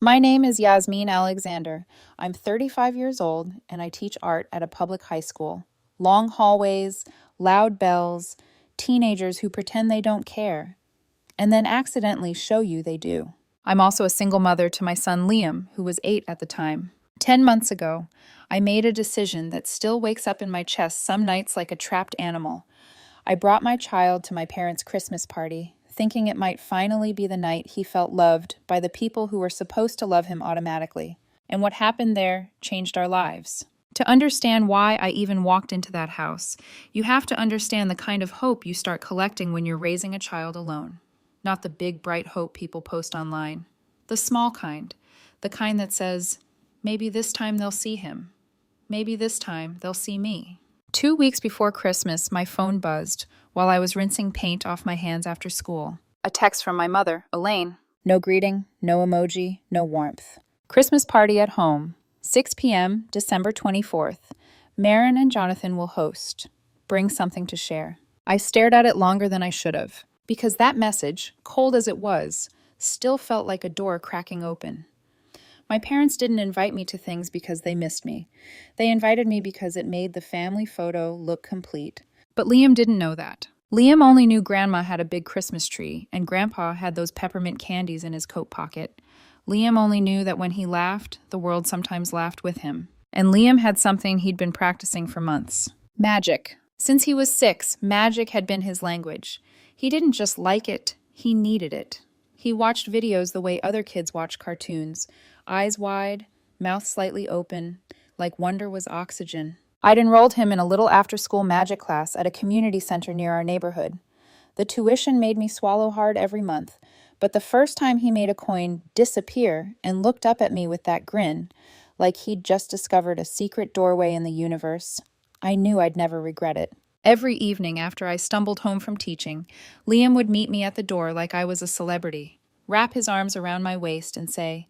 My name is Yasmin Alexander. I'm 35 years old and I teach art at a public high school. Long hallways, loud bells, teenagers who pretend they don't care, and then accidentally show you they do. I'm also a single mother to my son Liam, who was 8 at the time. 10 months ago, I made a decision that still wakes up in my chest some nights like a trapped animal. I brought my child to my parents' Christmas party, thinking it might finally be the night he felt loved by the people who were supposed to love him automatically. And what happened there changed our lives. To understand why I even walked into that house, you have to understand the kind of hope you start collecting when you're raising a child alone. Not the big, bright hope people post online. The small kind. The kind that says, maybe this time they'll see him. Maybe this time they'll see me. 2 weeks before Christmas, my phone buzzed while I was rinsing paint off my hands after school. A text from my mother, Elaine. No greeting, no emoji, no warmth. Christmas party at home, 6 p.m., December 24th. Marin and Jonathan will host. Bring something to share. I stared at it longer than I should have, because that message, cold as it was, still felt like a door cracking open. My parents didn't invite me to things because they missed me. They invited me because it made the family photo look complete. But Liam didn't know that. Liam only knew Grandma had a big Christmas tree, and Grandpa had those peppermint candies in his coat pocket. Liam only knew that when he laughed, the world sometimes laughed with him. And Liam had something he'd been practicing for months. Magic. Since he was 6, magic had been his language. He didn't just like it, he needed it. He watched videos the way other kids watch cartoons, eyes wide, mouth slightly open, like wonder was oxygen. I'd enrolled him in a little after-school magic class at a community center near our neighborhood. The tuition made me swallow hard every month, but the first time he made a coin disappear and looked up at me with that grin, like he'd just discovered a secret doorway in the universe, I knew I'd never regret it. Every evening after I stumbled home from teaching, Liam would meet me at the door like I was a celebrity, wrap his arms around my waist and say,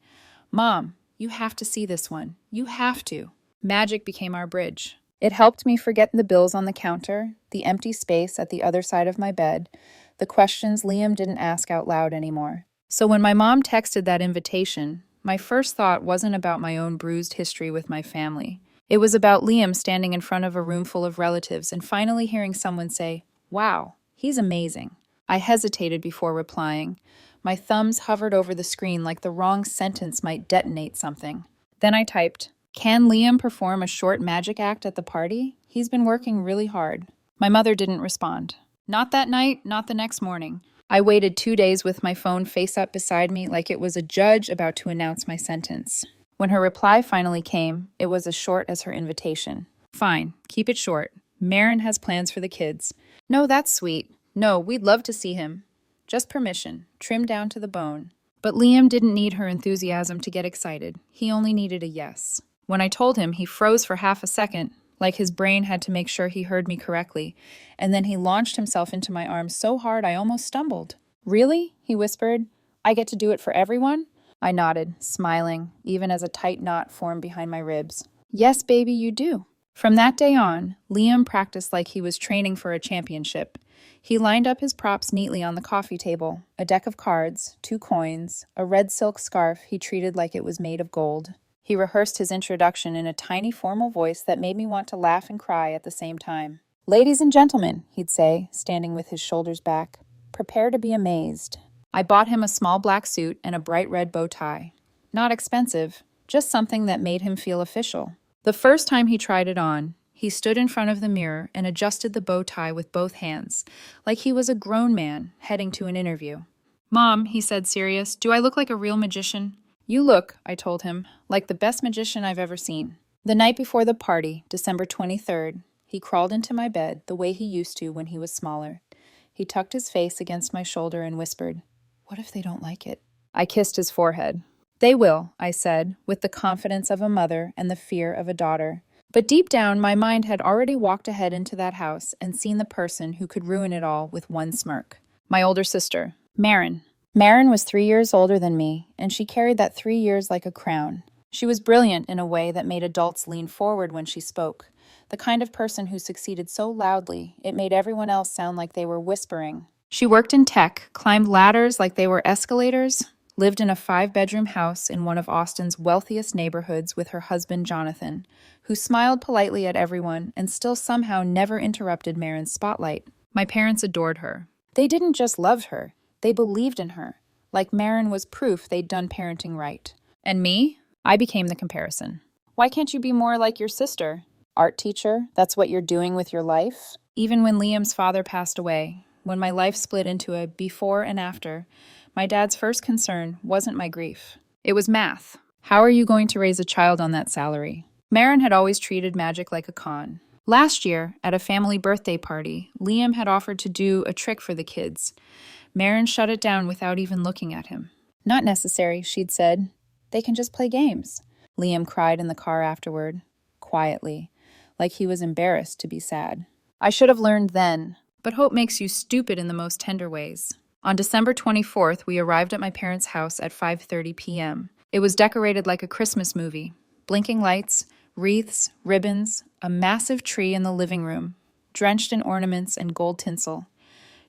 "Mom, you have to see this one. You have to." Magic became our bridge. It helped me forget the bills on the counter, the empty space at the other side of my bed, the questions Liam didn't ask out loud anymore. So when my mom texted that invitation, my first thought wasn't about my own bruised history with my family. It was about Liam standing in front of a room full of relatives and finally hearing someone say, "Wow, he's amazing." I hesitated before replying. My thumbs hovered over the screen like the wrong sentence might detonate something. Then I typed, "Can Liam perform a short magic act at the party? He's been working really hard." My mother didn't respond. Not that night, not the next morning. I waited 2 days with my phone face up beside me like it was a judge about to announce my sentence. When her reply finally came, it was as short as her invitation. "Fine, keep it short. Marin has plans for the kids." "No, that's sweet. No, we'd love to see him. Just permission, trimmed down to the bone." But Liam didn't need her enthusiasm to get excited. He only needed a yes. When I told him, he froze for half a second, like his brain had to make sure he heard me correctly, and then he launched himself into my arms so hard I almost stumbled. "Really?" he whispered. "I get to do it for everyone?" I nodded, smiling, even as a tight knot formed behind my ribs. "Yes, baby, you do." From that day on, Liam practiced like he was training for a championship. He lined up his props neatly on the coffee table, a deck of cards, 2 coins, a red silk scarf he treated like it was made of gold. He rehearsed his introduction in a tiny formal voice that made me want to laugh and cry at the same time. "Ladies and gentlemen," he'd say, standing with his shoulders back, "prepare to be amazed." I bought him a small black suit and a bright red bow tie. Not expensive, just something that made him feel official. The first time he tried it on, he stood in front of the mirror and adjusted the bow tie with both hands, like he was a grown man heading to an interview. "Mom," he said serious, "do I look like a real magician?" "You look," I told him, "like the best magician I've ever seen." The night before the party, December 23rd, he crawled into my bed the way he used to when he was smaller. He tucked his face against my shoulder and whispered, "What if they don't like it?" I kissed his forehead. "They will," I said, with the confidence of a mother and the fear of a daughter. But deep down, my mind had already walked ahead into that house and seen the person who could ruin it all with one smirk. My older sister, Marin. Marin was 3 years older than me, and she carried that 3 years like a crown. She was brilliant in a way that made adults lean forward when she spoke, the kind of person who succeeded so loudly it made everyone else sound like they were whispering. She worked in tech, climbed ladders like they were escalators, lived in a 5-bedroom house in one of Austin's wealthiest neighborhoods with her husband Jonathan, who smiled politely at everyone and still somehow never interrupted Marin's spotlight. My parents adored her. They didn't just love her, they believed in her. Like Marin was proof they'd done parenting right. And me? I became the comparison. Why can't you be more like your sister? Art teacher, that's what you're doing with your life? Even when Liam's father passed away, when my life split into a before and after, my dad's first concern wasn't my grief. It was math. How are you going to raise a child on that salary? Marin had always treated magic like a con. Last year, at a family birthday party, Liam had offered to do a trick for the kids. Marin shut it down without even looking at him. Not necessary, she'd said. They can just play games. Liam cried in the car afterward, quietly, like he was embarrassed to be sad. I should have learned then, but hope makes you stupid in the most tender ways. On December 24th, we arrived at my parents' house at 5:30 p.m. It was decorated like a Christmas movie. Blinking lights, wreaths, ribbons, a massive tree in the living room, drenched in ornaments and gold tinsel.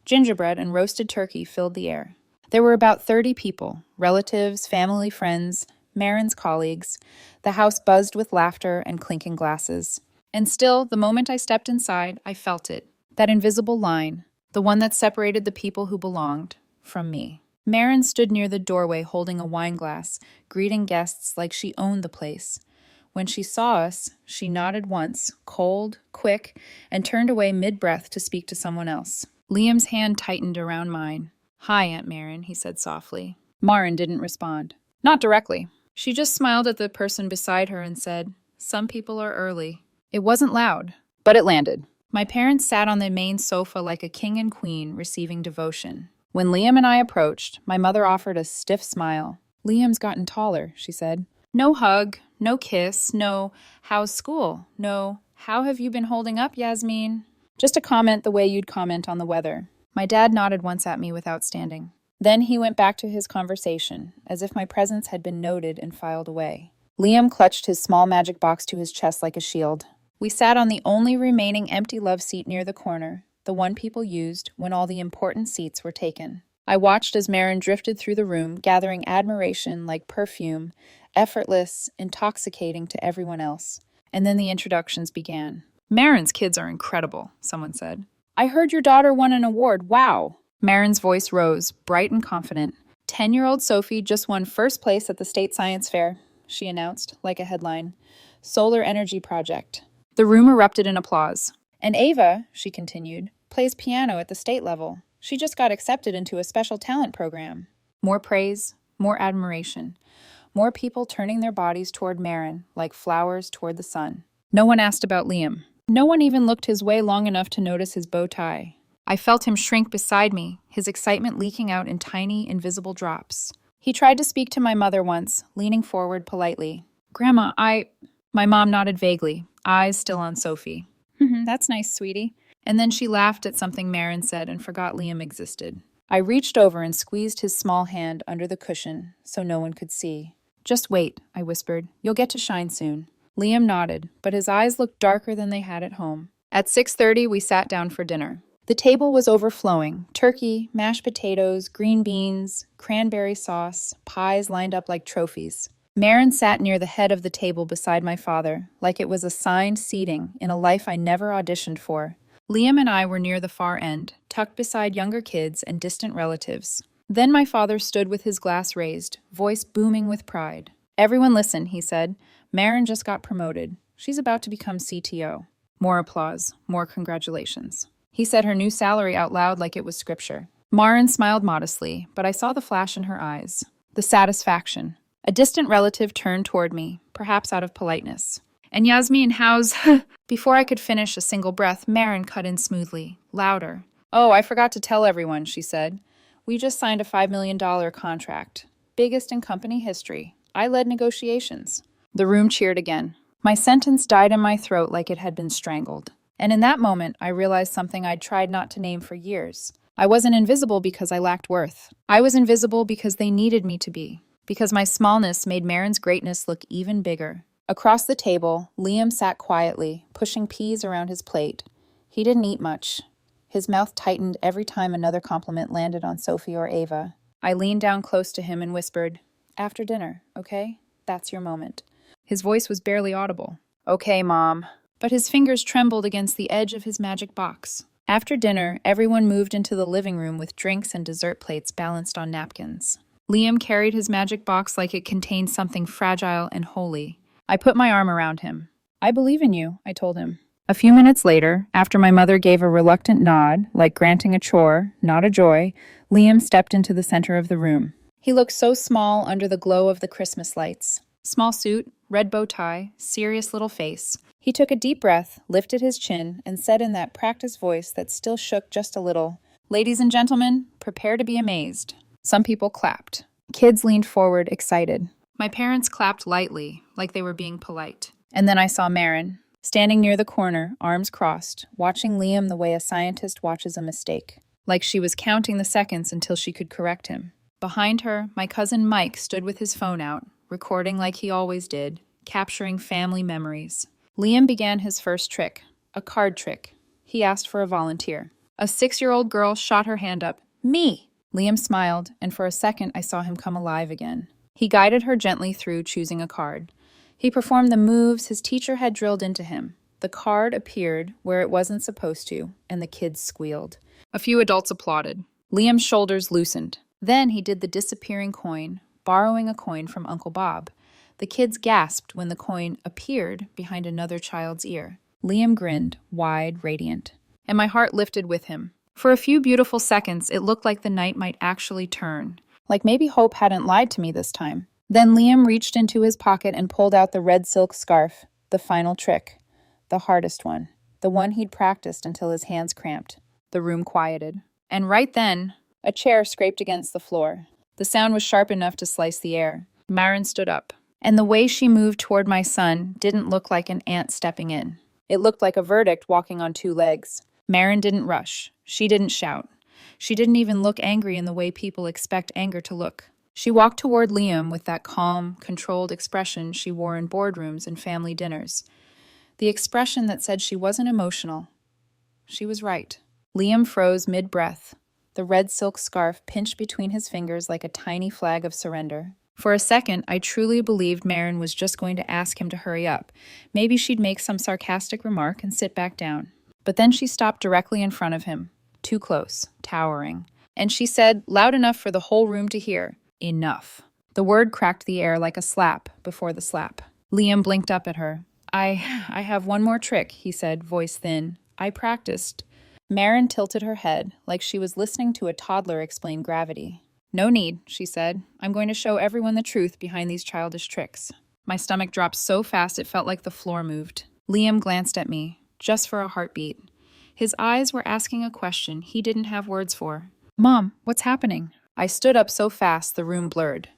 Gingerbread and roasted turkey filled the air. There were about 30 people, relatives, family, friends, Marin's colleagues. The house buzzed with laughter and clinking glasses. And still, the moment I stepped inside, I felt it. That invisible line, the one that separated the people who belonged from me. Marin stood near the doorway holding a wine glass, greeting guests like she owned the place. When she saw us, she nodded once, cold, quick, and turned away mid-breath to speak to someone else. Liam's hand tightened around mine. "Hi, Aunt Marin," he said softly. Marin didn't respond. Not directly. She just smiled at the person beside her and said, "Some people are early." It wasn't loud, but it landed. My parents sat on the main sofa like a king and queen receiving devotion. When Liam and I approached, my mother offered a stiff smile. "Liam's gotten taller," she said. No hug, no kiss, no, "How's school?" No, "How have you been holding up, Yasmin?" Just a comment the way you'd comment on the weather. My dad nodded once at me without standing. Then he went back to his conversation, as if my presence had been noted and filed away. Liam clutched his small magic box to his chest like a shield. We sat on the only remaining empty love seat near the corner, the one people used when all the important seats were taken. I watched as Marin drifted through the room, gathering admiration like perfume, effortless, intoxicating to everyone else. And then the introductions began. "Marin's kids are incredible," someone said. "I heard your daughter won an award. Wow." Marin's voice rose, bright and confident. 10-year-old Sophie just won first place at the state science fair, she announced, like a headline. Solar energy project. The room erupted in applause. "And Ava," she continued, "plays piano at the state level. She just got accepted into a special talent program." More praise, more admiration. More people turning their bodies toward Marin, like flowers toward the sun. No one asked about Liam. No one even looked his way long enough to notice his bow tie. I felt him shrink beside me, his excitement leaking out in tiny, invisible drops. He tried to speak to my mother once, leaning forward politely. "Grandma, My mom nodded vaguely, eyes still on Sophie. "That's nice, sweetie." And then she laughed at something Marin said and forgot Liam existed. I reached over and squeezed his small hand under the cushion so no one could see. "Just wait," I whispered. "You'll get to shine soon." Liam nodded, but his eyes looked darker than they had at home. At 6:30, we sat down for dinner. The table was overflowing. Turkey, mashed potatoes, green beans, cranberry sauce, pies lined up like trophies. Marin sat near the head of the table beside my father, like it was assigned seating in a life I never auditioned for. Liam and I were near the far end, tucked beside younger kids and distant relatives. Then my father stood with his glass raised, voice booming with pride. "Everyone listen," he said. "Marin just got promoted. She's about to become CTO." More applause, more congratulations. He said her new salary out loud like it was scripture. Marin smiled modestly, but I saw the flash in her eyes. The satisfaction. A distant relative turned toward me, perhaps out of politeness. "And Yasmin, how's—" Before I could finish a single breath, Marin cut in smoothly, louder. "Oh, I forgot to tell everyone," she said. "We just signed a $5 million contract. Biggest in company history. I led negotiations." The room cheered again. My sentence died in my throat like it had been strangled. And in that moment, I realized something I'd tried not to name for years. I wasn't invisible because I lacked worth. I was invisible because they needed me to be. Because my smallness made Marin's greatness look even bigger. Across the table, Liam sat quietly, pushing peas around his plate. He didn't eat much. His mouth tightened every time another compliment landed on Sophie or Ava. I leaned down close to him and whispered, "After dinner, okay? That's your moment." His voice was barely audible. "Okay, Mom." But his fingers trembled against the edge of his magic box. After dinner, everyone moved into the living room with drinks and dessert plates balanced on napkins. Liam carried his magic box like it contained something fragile and holy. I put my arm around him. "I believe in you," I told him. A few minutes later, after my mother gave a reluctant nod, like granting a chore, not a joy, Liam stepped into the center of the room. He looked so small under the glow of the Christmas lights. Small suit, red bow tie, serious little face. He took a deep breath, lifted his chin, and said in that practiced voice that still shook just a little, "Ladies and gentlemen, prepare to be amazed." Some people clapped. Kids leaned forward, excited. My parents clapped lightly, like they were being polite. And then I saw Marin, standing near the corner, arms crossed, watching Liam the way a scientist watches a mistake, like she was counting the seconds until she could correct him. Behind her, my cousin Mike stood with his phone out, recording like he always did, capturing family memories. Liam began his first trick, a card trick. He asked for a volunteer. A 6-year-old girl shot her hand up. "Me!" Liam smiled, and for a second I saw him come alive again. He guided her gently through choosing a card. He performed the moves his teacher had drilled into him. The card appeared where it wasn't supposed to, and the kids squealed. A few adults applauded. Liam's shoulders loosened. Then he did the disappearing coin, borrowing a coin from Uncle Bob. The kids gasped when the coin appeared behind another child's ear. Liam grinned, wide, radiant. And my heart lifted with him. For a few beautiful seconds, it looked like the night might actually turn. Like maybe hope hadn't lied to me this time. Then Liam reached into his pocket and pulled out the red silk scarf, the final trick. The hardest one. The one he'd practiced until his hands cramped. The room quieted. And right then, a chair scraped against the floor. The sound was sharp enough to slice the air. Marin stood up. And the way she moved toward my son didn't look like an ant stepping in. It looked like a verdict walking on 2 legs. Marin didn't rush. She didn't shout. She didn't even look angry in the way people expect anger to look. She walked toward Liam with that calm, controlled expression she wore in boardrooms and family dinners. The expression that said she wasn't emotional. She was right. Liam froze mid-breath. The red silk scarf pinched between his fingers like a tiny flag of surrender. For a second, I truly believed Marin was just going to ask him to hurry up. Maybe she'd make some sarcastic remark and sit back down. But then she stopped directly in front of him, too close, towering. And she said, loud enough for the whole room to hear, "Enough." The word cracked the air like a slap before the slap. Liam blinked up at her. I have one more trick," he said, voice thin. "I practiced." Marin tilted her head, like she was listening to a toddler explain gravity. "No need," she said. "I'm going to show everyone the truth behind these childish tricks." My stomach dropped so fast it felt like the floor moved. Liam glanced at me, just for a heartbeat. His eyes were asking a question he didn't have words for. "Mom, what's happening?" I stood up so fast the room blurred.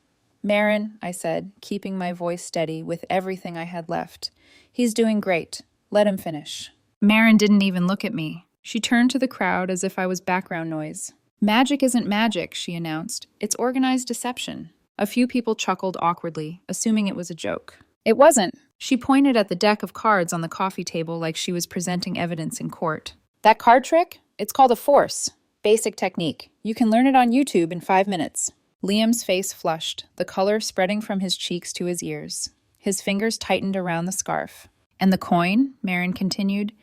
"Marin," I said, keeping my voice steady with everything I had left. "He's doing great. Let him finish." Marin didn't even look at me. She turned to the crowd as if I was background noise. "Magic isn't magic," she announced. "It's organized deception." A few people chuckled awkwardly, assuming it was a joke. It wasn't. She pointed at the deck of cards on the coffee table like she was presenting evidence in court. "That card trick? It's called a force. Basic technique. You can learn it on YouTube in 5 minutes." Liam's face flushed, the color spreading from his cheeks to his ears. His fingers tightened around the scarf. "And the coin?" Marin continued.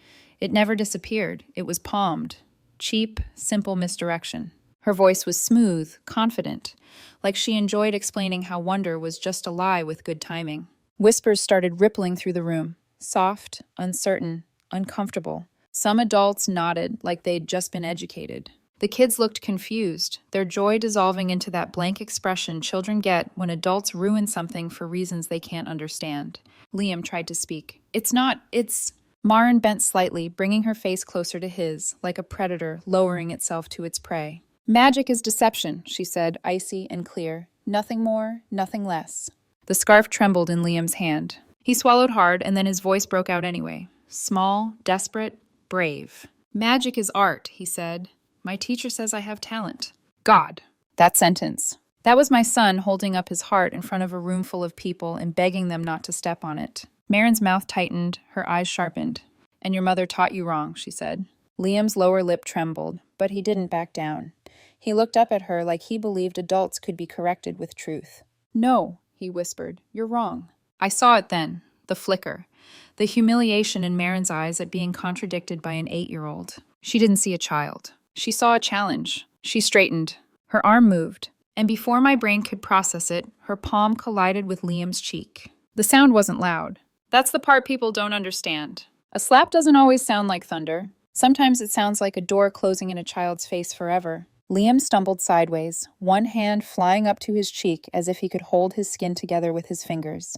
"It never disappeared. It was palmed. Cheap, simple misdirection." Her voice was smooth, confident, like she enjoyed explaining how wonder was just a lie with good timing. Whispers started rippling through the room, soft, uncertain, uncomfortable. Some adults nodded like they'd just been educated. The kids looked confused, their joy dissolving into that blank expression children get when adults ruin something for reasons they can't understand. Liam tried to speak. It's... Marin bent slightly, bringing her face closer to his, like a predator lowering itself to its prey. "Magic is deception," she said, icy and clear. "Nothing more, nothing less." The scarf trembled in Liam's hand. He swallowed hard, and then his voice broke out anyway. Small, desperate, brave. "Magic is art," he said. "My teacher says I have talent." God! That sentence. That was my son holding up his heart in front of a room full of people and begging them not to step on it. Marin's mouth tightened, her eyes sharpened. "And your mother taught you wrong," she said. Liam's lower lip trembled, but he didn't back down. He looked up at her like he believed adults could be corrected with truth. "No," he whispered, "you're wrong." I saw it then, the flicker, the humiliation in Marin's eyes at being contradicted by an 8-year-old. She didn't see a child. She saw a challenge. She straightened. Her arm moved, and before my brain could process it, her palm collided with Liam's cheek. The sound wasn't loud. That's the part people don't understand. A slap doesn't always sound like thunder. Sometimes it sounds like a door closing in a child's face forever. Liam stumbled sideways, one hand flying up to his cheek as if he could hold his skin together with his fingers.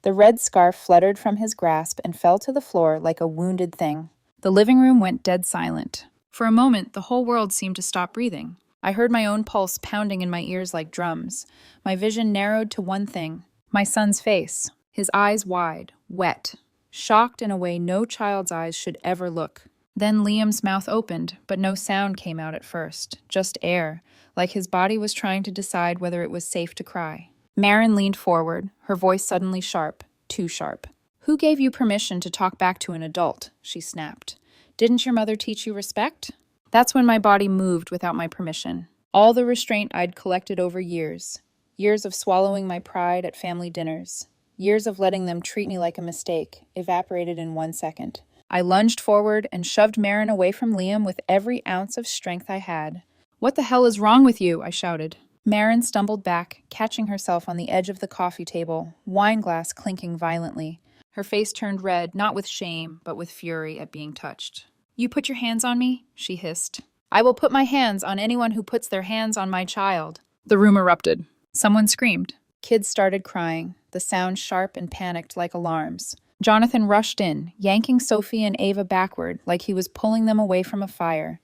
The red scarf fluttered from his grasp and fell to the floor like a wounded thing. The living room went dead silent. For a moment, the whole world seemed to stop breathing. I heard my own pulse pounding in my ears like drums. My vision narrowed to one thing: my son's face, his eyes wide, wet, shocked in a way no child's eyes should ever look. Then Liam's mouth opened, but no sound came out at first, just air, like his body was trying to decide whether it was safe to cry. Marin leaned forward, her voice suddenly sharp, too sharp. "Who gave you permission to talk back to an adult?" she snapped. "Didn't your mother teach you respect?" That's when my body moved without my permission. All the restraint I'd collected over years. Years of swallowing my pride at family dinners. Years of letting them treat me like a mistake, evaporated in 1 second. I lunged forward and shoved Marin away from Liam with every ounce of strength I had. "What the hell is wrong with you?" I shouted. Marin stumbled back, catching herself on the edge of the coffee table, wine glass clinking violently. Her face turned red, not with shame, but with fury at being touched. "You put your hands on me?" she hissed. "I will put my hands on anyone who puts their hands on my child." The room erupted. Someone screamed. Kids started crying, the sound sharp and panicked like alarms. Jonathan rushed in, yanking Sophie and Ava backward like he was pulling them away from a fire.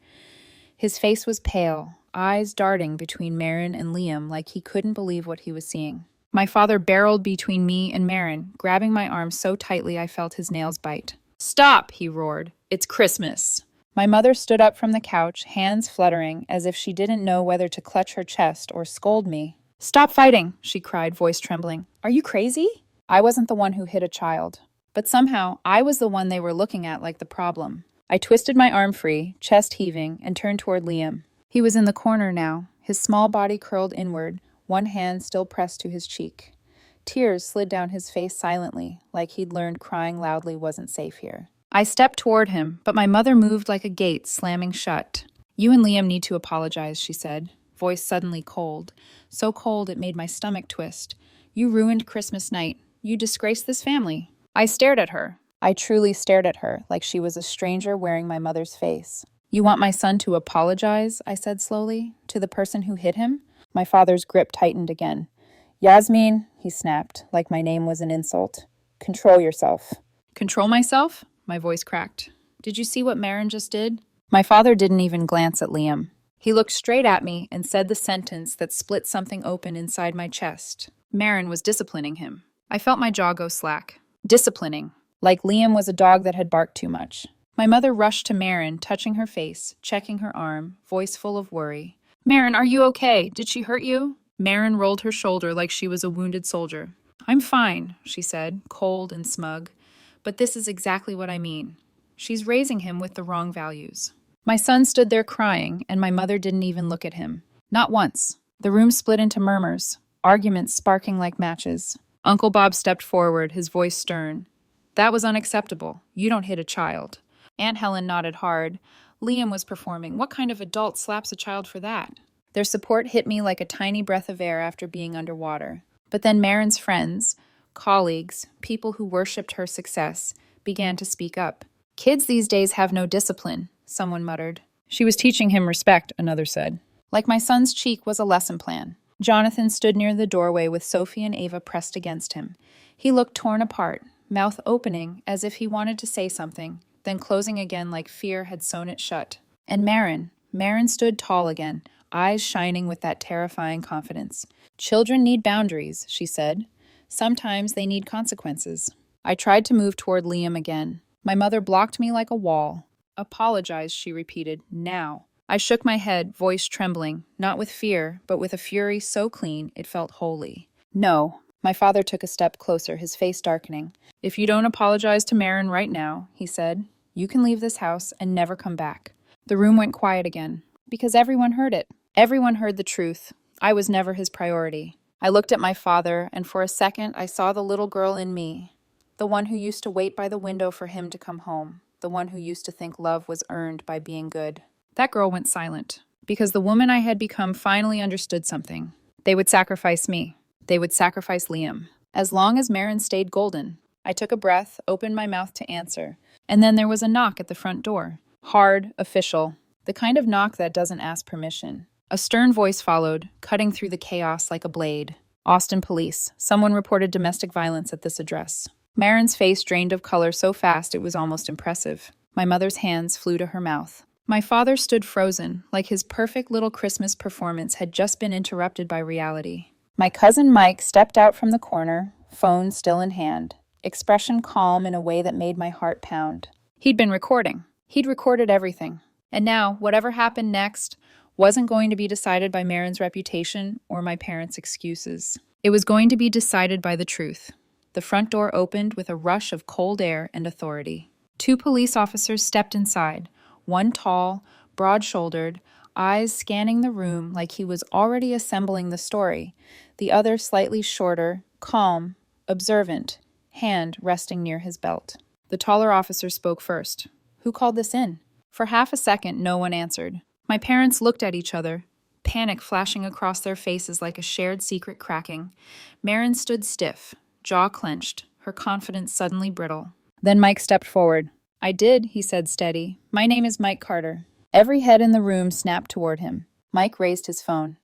His face was pale, eyes darting between Marin and Liam like he couldn't believe what he was seeing. My father barreled between me and Marin, grabbing my arm so tightly I felt his nails bite. "Stop!" he roared. "It's Christmas." My mother stood up from the couch, hands fluttering, as if she didn't know whether to clutch her chest or scold me. "Stop fighting!" she cried, voice trembling. "Are you crazy?" I wasn't the one who hit a child. But somehow, I was the one they were looking at like the problem. I twisted my arm free, chest heaving, and turned toward Liam. He was in the corner now, his small body curled inward, one hand still pressed to his cheek. Tears slid down his face silently, like he'd learned crying loudly wasn't safe here. I stepped toward him, but my mother moved like a gate slamming shut. "You and Liam need to apologize," she said, voice suddenly cold, so cold it made my stomach twist. "You ruined Christmas night. You disgraced this family." I stared at her. I truly stared at her, like she was a stranger wearing my mother's face. "You want my son to apologize?" I said slowly, "to the person who hit him?" My father's grip tightened again. "Yasmin," he snapped, like my name was an insult. "Control yourself." "Control myself?" My voice cracked. "Did you see what Marin just did?" My father didn't even glance at Liam. He looked straight at me and said the sentence that split something open inside my chest. Marin was disciplining him. I felt my jaw go slack. Disciplining. Like Liam was a dog that had barked too much. My mother rushed to Marin, touching her face, checking her arm, voice full of worry. "Marin, are you okay? Did she hurt you?" Marin rolled her shoulder like she was a wounded soldier. "I'm fine," she said, cold and smug. "But this is exactly what I mean. She's raising him with the wrong values." My son stood there crying, and my mother didn't even look at him. Not once. The room split into murmurs, arguments sparking like matches. Uncle Bob stepped forward, his voice stern. "That was unacceptable. You don't hit a child." Aunt Helen nodded hard. Liam was performing. What kind of adult slaps a child for that? Their support hit me like a tiny breath of air after being underwater. But then Marin's friends, colleagues, people who worshipped her success, began to speak up. "Kids these days have no discipline," someone muttered. "She was teaching him respect," another said. Like my son's cheek was a lesson plan. Jonathan stood near the doorway with Sophie and Ava pressed against him. He looked torn apart, mouth opening as if he wanted to say something, then closing again like fear had sewn it shut. And Marin stood tall again, eyes shining with that terrifying confidence. "Children need boundaries," she said. "Sometimes they need consequences." I tried to move toward Liam again. My mother blocked me like a wall. "Apologize," she repeated, "now." I shook my head, voice trembling, not with fear, but with a fury so clean it felt holy. "No." My father took a step closer, his face darkening. "If you don't apologize to Marin right now," he said, "you can leave this house and never come back." The room went quiet again, because everyone heard it. Everyone heard the truth. I was never his priority. I looked at my father, and for a second I saw the little girl in me, the one who used to wait by the window for him to come home, the one who used to think love was earned by being good. That girl went silent, because the woman I had become finally understood something. They would sacrifice me. They would sacrifice Liam. As long as Marin stayed golden. I took a breath, opened my mouth to answer, and then there was a knock at the front door. Hard, official, the kind of knock that doesn't ask permission. A stern voice followed, cutting through the chaos like a blade. Austin Police. Someone reported domestic violence at this address. Marin's face drained of color so fast it was almost impressive. My mother's hands flew to her mouth. My father stood frozen, like his perfect little Christmas performance had just been interrupted by reality. My cousin Mike stepped out from the corner, phone still in hand, expression calm in a way that made my heart pound. He'd been recording. He'd recorded everything. And now, whatever happened next wasn't going to be decided by Marin's reputation or my parents' excuses. It was going to be decided by the truth. The front door opened with a rush of cold air and authority. 2 police officers stepped inside, one tall, broad-shouldered, eyes scanning the room like he was already assembling the story, the other slightly shorter, calm, observant, hand resting near his belt. The taller officer spoke first. Who called this in? For half a second, no one answered. My parents looked at each other, panic flashing across their faces like a shared secret cracking. Marin stood stiff, jaw clenched, her confidence suddenly brittle. Then Mike stepped forward. I did, he said steady. My name is Mike Carter. Every head in the room snapped toward him. Mike raised his phone.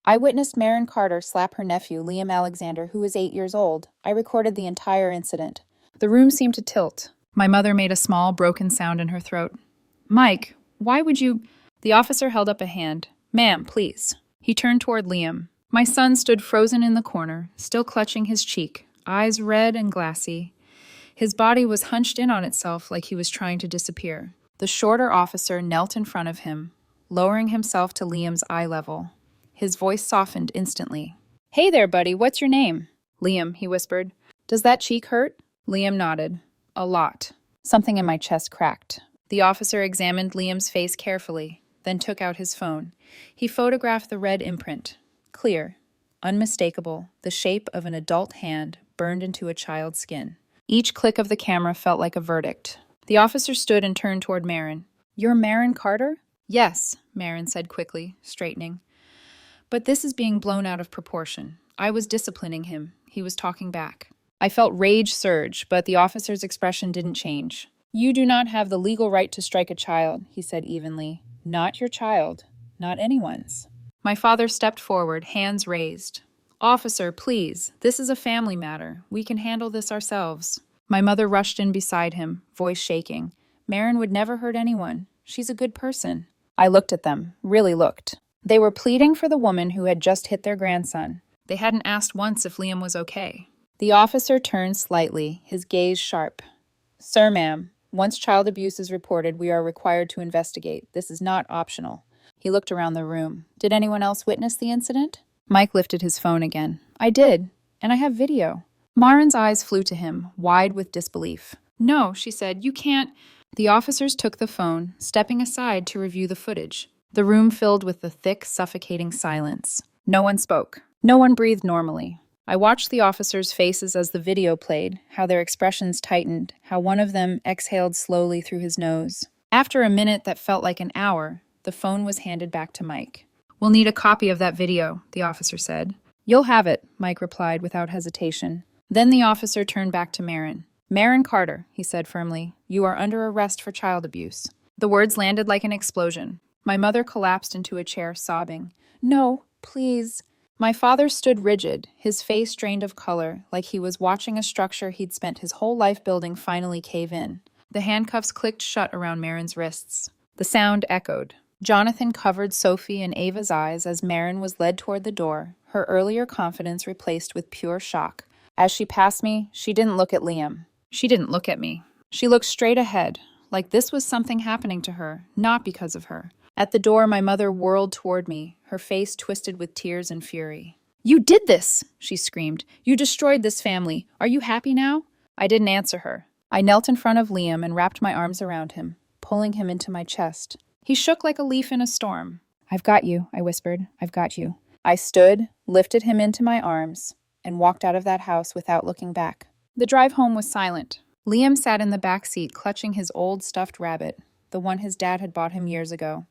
I witnessed Marin Carter slap her nephew, Liam Alexander, who was 8 years old. I recorded the entire incident. The room seemed to tilt. My mother made a small, broken sound in her throat. Mike, why would you... The officer held up a hand. Ma'am, please. He turned toward Liam. My son stood frozen in the corner, still clutching his cheek, eyes red and glassy. His body was hunched in on itself like he was trying to disappear. The shorter officer knelt in front of him, lowering himself to Liam's eye level. His voice softened instantly. Hey there, buddy, what's your name? Liam, he whispered. Does that cheek hurt? Liam nodded. A lot. Something in my chest cracked. The officer examined Liam's face carefully, then took out his phone. He photographed the red imprint. Clear, unmistakable, the shape of an adult hand burned into a child's skin. Each click of the camera felt like a verdict. The officer stood and turned toward Marin. You're Marin Carter? Yes, Marin said quickly, straightening. But this is being blown out of proportion. I was disciplining him. He was talking back. I felt rage surge, but the officer's expression didn't change. You do not have the legal right to strike a child, he said evenly. Not your child. Not anyone's. My father stepped forward, hands raised. Officer, please. This is a family matter. We can handle this ourselves. My mother rushed in beside him, voice shaking. Marin would never hurt anyone. She's a good person. I looked at them, really looked. They were pleading for the woman who had just hit their grandson. They hadn't asked once if Liam was okay. The officer turned slightly, his gaze sharp. Sir, ma'am, once child abuse is reported, we are required to investigate. This is not optional. He looked around the room. Did anyone else witness the incident? Mike lifted his phone again. I did, and I have video. Marin's eyes flew to him, wide with disbelief. No, she said, you can't. The officers took the phone, stepping aside to review the footage. The room filled with the thick, suffocating silence. No one spoke. No one breathed normally. I watched the officers' faces as the video played, how their expressions tightened, how one of them exhaled slowly through his nose. After a minute that felt like an hour, the phone was handed back to Mike. We'll need a copy of that video, the officer said. You'll have it, Mike replied without hesitation. Then the officer turned back to Marin. Marin Carter, he said firmly, you are under arrest for child abuse. The words landed like an explosion. My mother collapsed into a chair, sobbing. No, please. My father stood rigid, his face drained of color, like he was watching a structure he'd spent his whole life building finally cave in. The handcuffs clicked shut around Marin's wrists. The sound echoed. Jonathan covered Sophie and Ava's eyes as Marin was led toward the door, her earlier confidence replaced with pure shock. As she passed me, she didn't look at Liam. She didn't look at me. She looked straight ahead, like this was something happening to her, not because of her. At the door, my mother whirled toward me, her face twisted with tears and fury. You did this, she screamed. You destroyed this family. Are you happy now? I didn't answer her. I knelt in front of Liam and wrapped my arms around him, pulling him into my chest. He shook like a leaf in a storm. "I've got you," I whispered. "I've got you." I stood, lifted him into my arms, and walked out of that house without looking back. The drive home was silent. Liam sat in the back seat clutching his old stuffed rabbit, the one his dad had bought him years ago.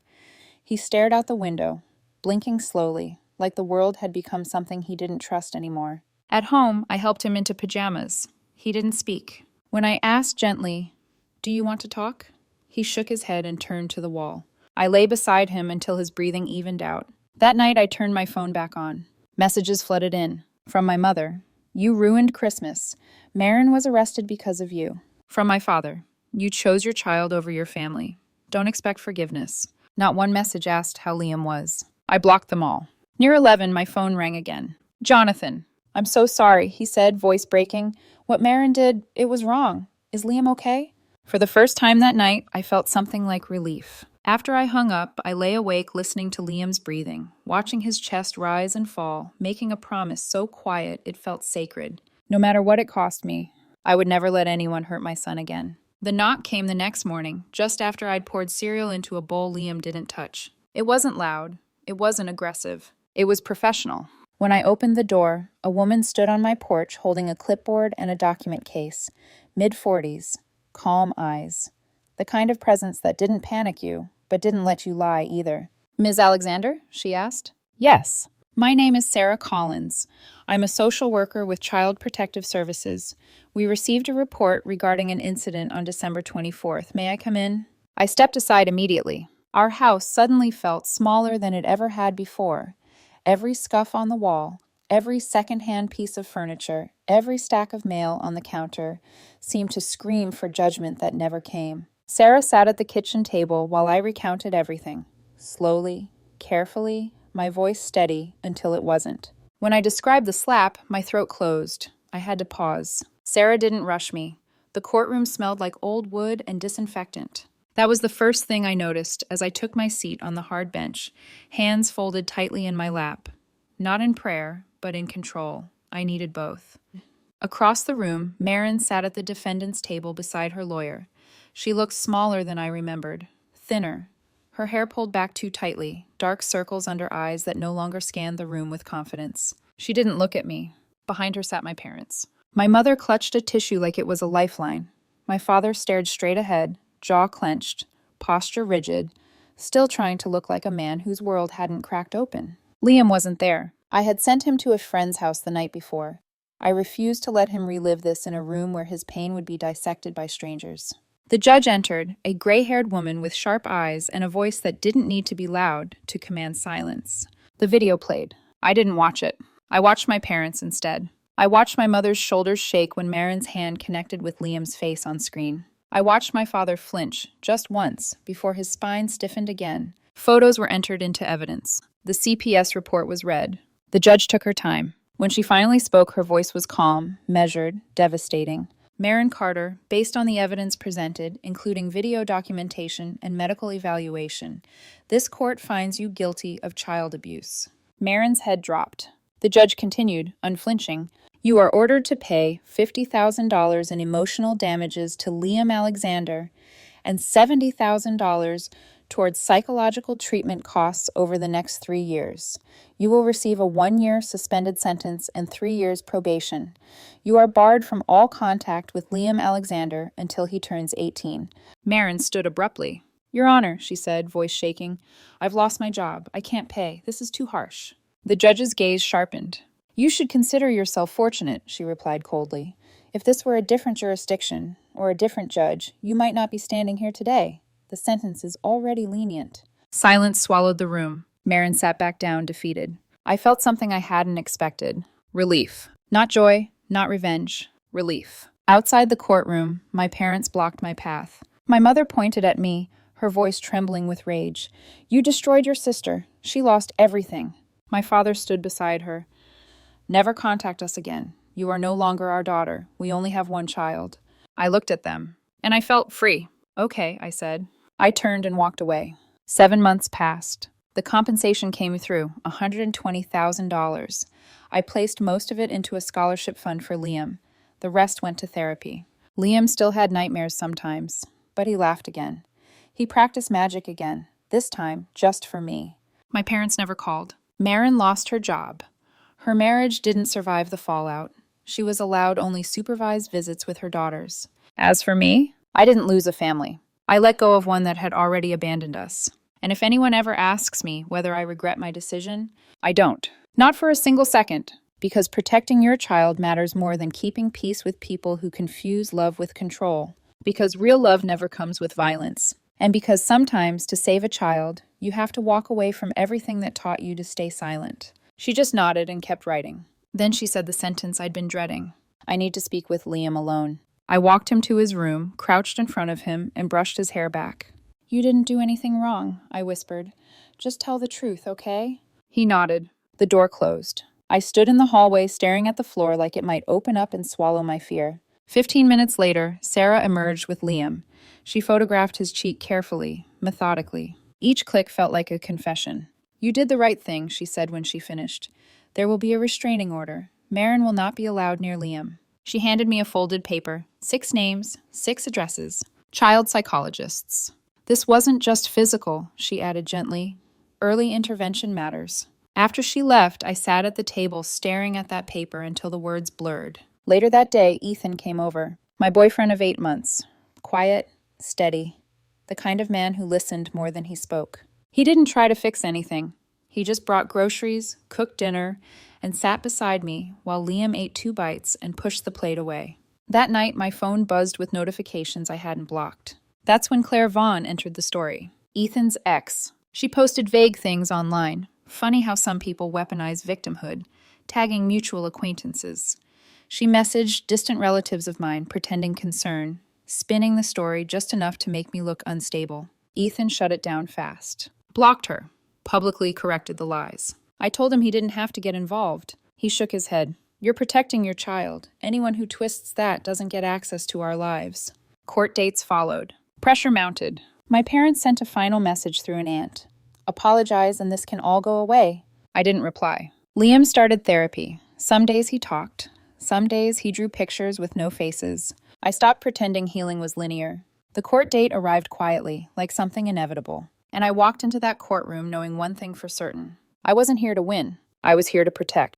He stared out the window, blinking slowly, like the world had become something he didn't trust anymore. At home, I helped him into pajamas. He didn't speak. When I asked gently, "Do you want to talk?" he shook his head and turned to the wall. I lay beside him until his breathing evened out. That night, I turned my phone back on. Messages flooded in. From my mother, "You ruined Christmas. Marin was arrested because of you." From my father, "You chose your child over your family. Don't expect forgiveness." Not one message asked how Liam was. I blocked them all. Near 11, my phone rang again. "Jonathan, I'm so sorry," he said, voice breaking. "What Marin did, it was wrong. Is Liam okay?" For the first time that night, I felt something like relief. After I hung up, I lay awake listening to Liam's breathing, watching his chest rise and fall, making a promise so quiet it felt sacred. No matter what it cost me, I would never let anyone hurt my son again. The knock came the next morning, just after I'd poured cereal into a bowl Liam didn't touch. It wasn't loud. It wasn't aggressive. It was professional. When I opened the door, a woman stood on my porch holding a clipboard and a document case. Mid-40s, calm eyes. The kind of presence that didn't panic you, but didn't let you lie either. "Ms. Alexander?" she asked. "Yes. My name is Sarah Collins. I'm a social worker with Child Protective Services. We received a report regarding an incident on December 24th. May I come in?" I stepped aside immediately. Our house suddenly felt smaller than it ever had before. Every scuff on the wall, every second-hand piece of furniture, every stack of mail on the counter seemed to scream for judgment that never came. Sarah sat at the kitchen table while I recounted everything. Slowly, carefully, my voice steady until it wasn't. When I described the slap, my throat closed. I had to pause. Sarah didn't rush me. The courtroom smelled like old wood and disinfectant. That was the first thing I noticed as I took my seat on the hard bench, hands folded tightly in my lap. Not in prayer, but in control. I needed both. Across the room, Marin sat at the defendant's table beside her lawyer. She looked smaller than I remembered, thinner, her hair pulled back too tightly, dark circles under eyes that no longer scanned the room with confidence. She didn't look at me. Behind her sat my parents. My mother clutched a tissue like it was a lifeline. My father stared straight ahead, jaw clenched, posture rigid, still trying to look like a man whose world hadn't cracked open. Liam wasn't there. I had sent him to a friend's house the night before. I refused to let him relive this in a room where his pain would be dissected by strangers. The judge entered, a gray-haired woman with sharp eyes and a voice that didn't need to be loud to command silence. The video played. I didn't watch it. I watched my parents instead. I watched my mother's shoulders shake when Marin's hand connected with Liam's face on screen. I watched my father flinch, just once, before his spine stiffened again. Photos were entered into evidence. The CPS report was read. The judge took her time. When she finally spoke, her voice was calm, measured, devastating. Marin Carter, based on the evidence presented, including video documentation and medical evaluation, this court finds you guilty of child abuse. Marin's head dropped. The judge continued, unflinching, "You are ordered to pay $50,000 in emotional damages to Liam Alexander and $70,000 towards psychological treatment costs over the next 3 years. You will receive a 1-year suspended sentence and 3 years probation. You are barred from all contact with Liam Alexander until he turns 18. Marin stood abruptly. "Your Honor," she said, voice shaking, "I've lost my job. I can't pay. This is too harsh." The judge's gaze sharpened. "You should consider yourself fortunate," she replied coldly. "If this were a different jurisdiction, or a different judge, you might not be standing here today. The sentence is already lenient." Silence swallowed the room. Marin sat back down, defeated. I felt something I hadn't expected. Relief. Not joy, not revenge. Relief. Outside the courtroom, my parents blocked my path. My mother pointed at me, her voice trembling with rage. "You destroyed your sister. She lost everything." My father stood beside her. "Never contact us again. You are no longer our daughter. We only have one child." I looked at them, and I felt free. "Okay," I said. I turned and walked away. 7 months passed. The compensation came through, $120,000. I placed most of it into a scholarship fund for Liam. The rest went to therapy. Liam still had nightmares sometimes, but he laughed again. He practiced magic again, this time just for me. My parents never called. Marin lost her job. Her marriage didn't survive the fallout. She was allowed only supervised visits with her daughters. As for me, I didn't lose a family. I let go of one that had already abandoned us. And if anyone ever asks me whether I regret my decision, I don't. Not for a single second, because protecting your child matters more than keeping peace with people who confuse love with control. Because real love never comes with violence. And because sometimes, to save a child, you have to walk away from everything that taught you to stay silent. She just nodded and kept writing. Then she said the sentence I'd been dreading. I need to speak with Liam alone. I walked him to his room, crouched in front of him, and brushed his hair back. You didn't do anything wrong, I whispered. Just tell the truth, okay? He nodded. The door closed. I stood in the hallway staring at the floor like it might open up and swallow my fear. 15 minutes later, Sarah emerged with Liam. She photographed his cheek carefully, methodically. Each click felt like a confession. You did the right thing, she said when she finished. There will be a restraining order. Marin will not be allowed near Liam. She handed me a folded paper. 6 names, 6 addresses. Child psychologists. This wasn't just physical, she added gently. Early intervention matters. After she left, I sat at the table staring at that paper until the words blurred. Later that day, Ethan came over. My boyfriend of 8 months. Quiet, steady. The kind of man who listened more than he spoke. He didn't try to fix anything. He just brought groceries, cooked dinner, and sat beside me while Liam ate 2 bites and pushed the plate away. That night, my phone buzzed with notifications I hadn't blocked. That's when Claire Vaughn entered the story. Ethan's ex. She posted vague things online. Funny how some people weaponize victimhood, tagging mutual acquaintances. She messaged distant relatives of mine, pretending concern, spinning the story just enough to make me look unstable. Ethan shut it down fast. Blocked her. Publicly corrected the lies. I told him he didn't have to get involved. He shook his head. You're protecting your child. Anyone who twists that doesn't get access to our lives. Court dates followed. Pressure mounted. My parents sent a final message through an aunt. Apologize and this can all go away. I didn't reply. Liam started therapy. Some days he talked. Some days he drew pictures with no faces. I stopped pretending healing was linear. The court date arrived quietly, like something inevitable. And I walked into that courtroom knowing one thing for certain. I wasn't here to win. I was here to protect.